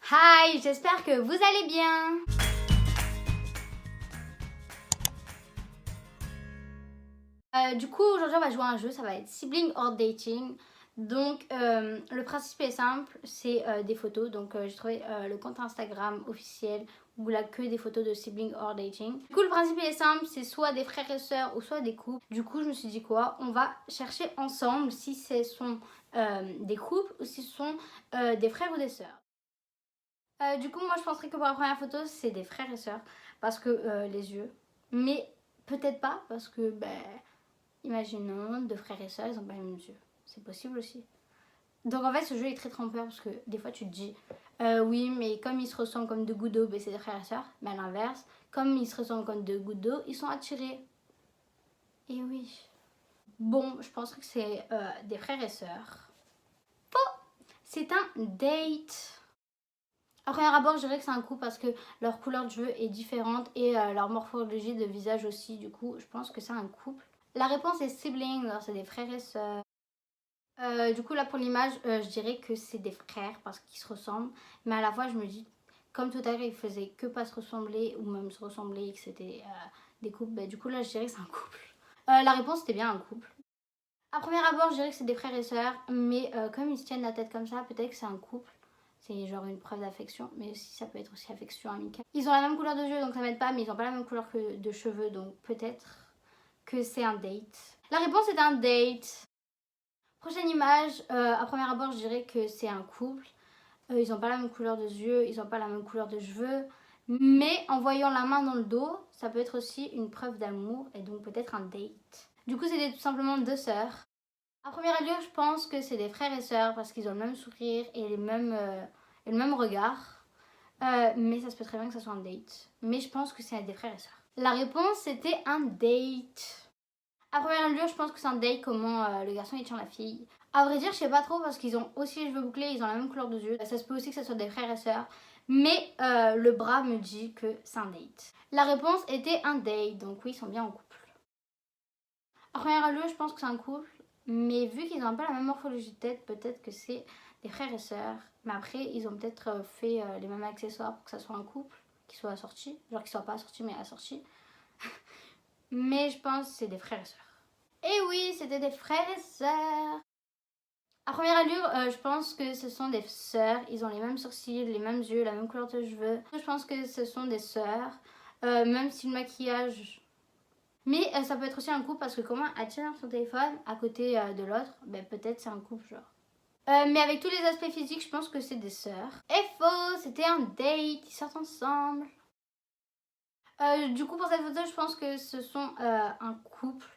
Hi, j'espère que vous allez bien. Du coup, aujourd'hui, on va jouer à un jeu, ça va être Sibling or Dating. Donc, le principe est simple, c'est des photos. Donc, j'ai trouvé le compte Instagram officiel où il a que des photos de Sibling or Dating. Du coup, le principe est simple, c'est soit des frères et sœurs ou soit des couples. Du coup, je me suis dit quoi? On va chercher ensemble si ce sont des couples ou si ce sont des frères ou des sœurs. Du coup, moi je penserais que pour la première photo, c'est des frères et sœurs. Parce que les yeux. Mais peut-être pas, parce que, imaginons, deux frères et sœurs, ils ont pas les mêmes yeux. C'est possible aussi. Donc en fait, ce jeu est très trompeur parce que des fois tu te dis, oui, mais comme ils se ressemblent comme deux gouttes d'eau, c'est des frères et sœurs. Mais à l'inverse, comme ils se ressemblent comme deux gouttes d'eau, ils sont attirés. Et oui. Bon, je penserais que c'est des frères et sœurs. C'est un date. À premier abord, je dirais que c'est un couple parce que leur couleur de cheveux est différente et leur morphologie de visage aussi. Du coup, je pense que c'est un couple. La réponse est sibling, alors c'est des frères et sœurs. Du coup, là pour l'image, je dirais que c'est des frères parce qu'ils se ressemblent. Mais à la fois, je me dis, comme tout à l'heure, ils faisaient que pas se ressembler ou même se ressembler et que c'était des couples. Du coup, là, je dirais que c'est un couple. La réponse était bien un couple. À premier abord, je dirais que c'est des frères et sœurs. Mais comme ils se tiennent la tête comme ça, peut-être que c'est un couple. C'est genre une preuve d'affection, mais aussi ça peut être aussi affection amicale. Ils ont la même couleur de yeux, donc ça m'aide pas, mais ils ont pas la même couleur que de cheveux, donc peut-être que c'est un date. La réponse est un date. Prochaine image, à premier abord, je dirais que c'est un couple. Ils ont pas la même couleur de yeux, ils ont pas la même couleur de cheveux, mais en voyant la main dans le dos, ça peut être aussi une preuve d'amour et donc peut-être un date. Du coup, c'est tout simplement deux sœurs. À première allure, je pense que c'est des frères et sœurs parce qu'ils ont le même sourire et et le même regard. Mais ça se peut très bien que ça soit un date. Mais je pense que c'est des frères et sœurs. La réponse c'était un date. À première allure, je pense que c'est un date, comment le garçon il tient la fille. À vrai dire, je sais pas trop parce qu'ils ont aussi les cheveux bouclés, ils ont la même couleur de yeux. Ça se peut aussi que ça soit des frères et sœurs. Mais le bras me dit que c'est un date. La réponse était un date, donc oui, ils sont bien en couple. À première allure, je pense que c'est un couple. Mais vu qu'ils ont un peu la même morphologie de tête, peut-être que c'est des frères et sœurs. Mais après, ils ont peut-être fait les mêmes accessoires pour que ça soit un couple, qui soit assorti. Genre qu'ils soient pas assortis, mais assortis. Mais je pense que c'est des frères et sœurs. Et oui, c'était des frères et sœurs. À première allure, je pense que ce sont des sœurs. Ils ont les mêmes sourcils, les mêmes yeux, la même couleur de cheveux. Je pense que ce sont des sœurs. Même si le maquillage... Mais ça peut être aussi un couple parce que comment elle tient son téléphone à côté de l'autre, peut-être c'est un couple genre. Mais avec tous les aspects physiques, je pense que c'est des sœurs. Et faux, c'était un date, ils sortent ensemble. Du coup, pour cette photo, je pense que ce sont un couple.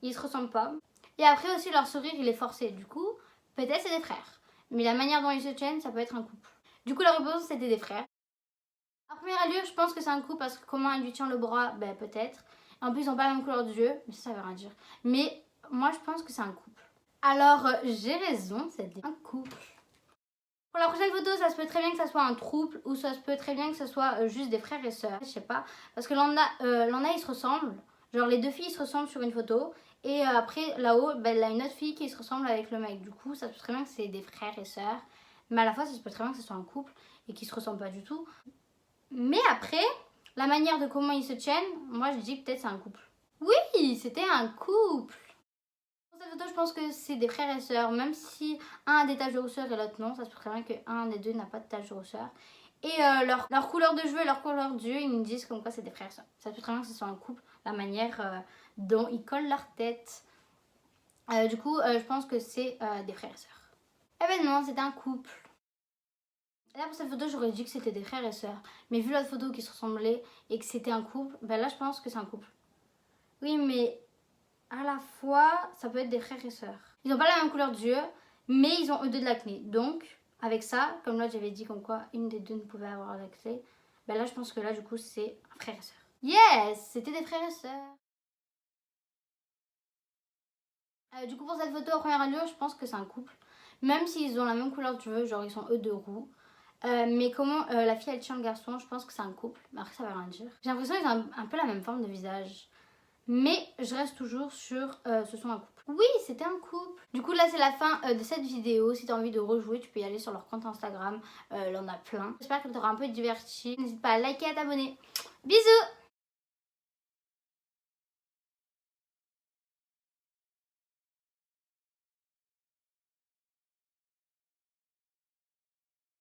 Ils se ressemblent pas. Et après aussi, leur sourire, il est forcé. Du coup, peut-être c'est des frères. Mais la manière dont ils se tiennent, ça peut être un couple. Du coup, la réponse, c'était des frères. À première allure, je pense que c'est un couple parce que comment elle lui tient le bras, peut-être. En plus, ils n'ont pas la même couleur de yeux, mais ça veut rien dire. Mais moi, je pense que c'est un couple. Alors, j'ai raison, c'est un couple. Pour la prochaine photo, ça se peut très bien que ça soit un couple ou ça se peut très bien que ça soit juste des frères et sœurs. Je sais pas. Parce que l'on a ils se ressemblent. Genre, les deux filles se ressemblent sur une photo. Et après, là-haut, il y a une autre fille qui se ressemble avec le mec. Du coup, ça se peut très bien que c'est des frères et sœurs. Mais à la fois, ça se peut très bien que ce soit un couple et qu'ils se ressemblent pas du tout. Mais après, la manière de comment ils se tiennent, moi je dis peut-être c'est un couple. Oui, c'était un couple. Pour cette photo, je pense que c'est des frères et sœurs, même si un a des taches de rousseur et l'autre non, ça se peut très bien qu'un des deux n'a pas de taches de rousseur. Et leur couleur de cheveux et leur couleur d'yeux, ils me disent comme quoi c'est des frères et sœurs. Ça se peut très bien que ce soit un couple, la manière dont ils collent leur tête. Du coup, je pense que c'est des frères et sœurs. Eh ben non, c'est un couple. Là pour cette photo j'aurais dit que c'était des frères et sœurs. Mais vu l'autre photo qui se ressemblait et que c'était un couple, là je pense que c'est un couple. Oui mais à la fois ça peut être des frères et sœurs. Ils n'ont pas la même couleur d'yeux mais ils ont eux deux de l'acné. Donc avec ça, comme là j'avais dit comme quoi une des deux ne pouvait avoir l'acné, là je pense que là du coup c'est un frère et sœur. Yes, c'était des frères et sœurs. Du coup pour cette photo en première allure je pense que c'est un couple. Même s'ils ont la même couleur de cheveux, genre ils sont eux deux roux. Mais comment la fille elle tient le garçon, je pense que c'est un couple. Mais après ça veut rien dire. J'ai l'impression qu'ils ont un peu la même forme de visage. Mais je reste toujours sur ce sont un couple. Oui, c'était un couple. Du coup, là, c'est la fin de cette vidéo. Si tu as envie de rejouer, tu peux y aller sur leur compte Instagram. Là, on a plein. J'espère qu'elle t'aura un peu diverti. N'hésite pas à liker et à t'abonner. Bisous!